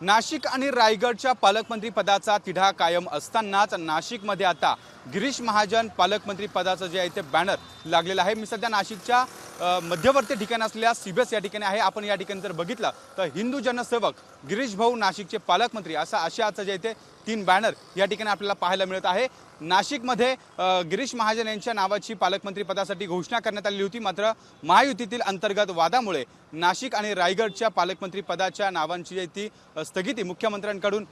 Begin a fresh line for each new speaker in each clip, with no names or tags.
नाशिक आणि रायगडच्या पालकमंत्री पदाचा तिढा कायम असतानाच नाशिकमध्ये आता गिरीश महाजन पालकमंत्री पदाचं जे आहे ते बॅनर लागलेलं आहे। मी सध्या नाशिकच्या मध्यवर्ती ठिकाणी असलेल्या सीबीएस या ठिकाणी आहे। आपण या ठिकाणी जर बघितलं तर हिंदू जनसेवक गिरीश भाऊ नाशिकचे पालकमंत्री अशाचं जे आहे ते 3 बॅनर या ठिकाणी आपल्याला पाहायला मिळत आहे। नाशिकमध्ये गिरीश महाजन यांच्या नावाची पालकमंत्री पदासाठी घोषणा करण्यात आली होती, मात्र महायुतीतील अंतर्गत वादामुळे नाशिक आणि रायगडच्या पालकमंत्री पदाच्या नावांची जी ती स्थगिती मुख्यमंत्र्यांकडून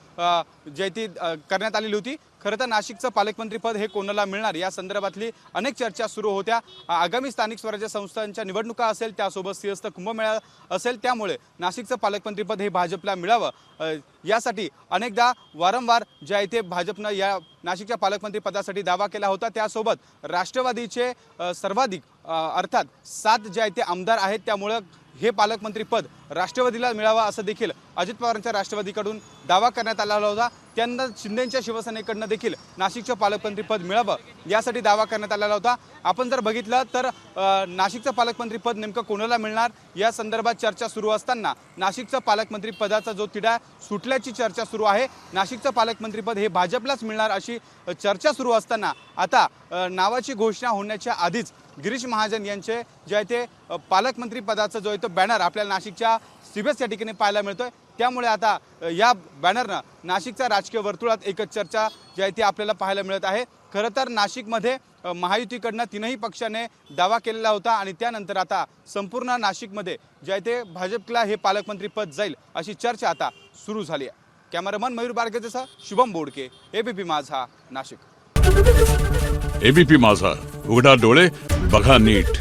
जी ती करण्यात आलेली होती। खरं तर नाशिकचं पालकमंत्री पद हे कोणाला मिळणार या संदर्भातली अनेक चर्चा सुरू होत्या। आगामी स्थानिक स्वराज्य संस्थांच्या निवडणुका असेल, त्यासोबत सिंहस्थ कुंभमेळा असेल, त्यामुळे नाशिकचं पालकमंत्री पद हे भाजपला मिळावं यासाठी अनेकदा वारंवार जे आहे ते भाजपनं या नाशिकच्या पालकमंत्री पदासाठी दावा केला होता। त्यासोबत राष्ट्रवादीचे सर्वाधिक अर्थात 7 जे आहे ते आमदार आहेत, त्यामुळे हे पालकमंत्री पद राष्ट्रवादीला मिळावा असं देखील अजित पवारांच्या राष्ट्रवादीकडून दावा करण्यात आला होता। त्यानंतर शिंदेंच्या शिवसेनेकडनं देखील नाशिकचं पालकमंत्री पद मिळावं यासाठी दावा करण्यात आलेला होता। आपण जर बघितलं तर नाशिकचं पालकमंत्री पद नेमकं कोणाला मिळणार या संदर्भात चर्चा सुरू असताना नाशिकचं पालकमंत्री पदाचा जो तिढा सुटल्याची चर्चा सुरू आहे। नाशिकचं पालकमंत्री पद हे भाजपलाच मिळणार अशी चर्चा सुरू असताना आता नावाची घोषणा होण्याच्या आधीच गिरीश महाजन यांचे जे आहे ते पालकमंत्री पदाचा जो आहे तो बॅनर आपल्याला नाशिकच्या सीबीएस या ठिकाणी पाहायला मिळतोय। त्यामुळे आता या बॅनरनं नाशिकच्या राजकीय वर्तुळात एकच चर्चा जी आहे ती आपल्याला पाहायला मिळत आहे। खरं तर नाशिकमध्ये महायुतीकडनं 3ही पक्षाने दावा केलेला होता आणि त्यानंतर आता संपूर्ण नाशिकमध्ये जे आहे ते भाजपला हे पालकमंत्री पद जाईल अशी चर्चा आता सुरू झाली आहे। कॅमेरामन मयूर बारगेसह शुभम बोडके, एबीपी माझा, नाशिक।
एबीपी माझा, उघडा डोळे बघा नीट।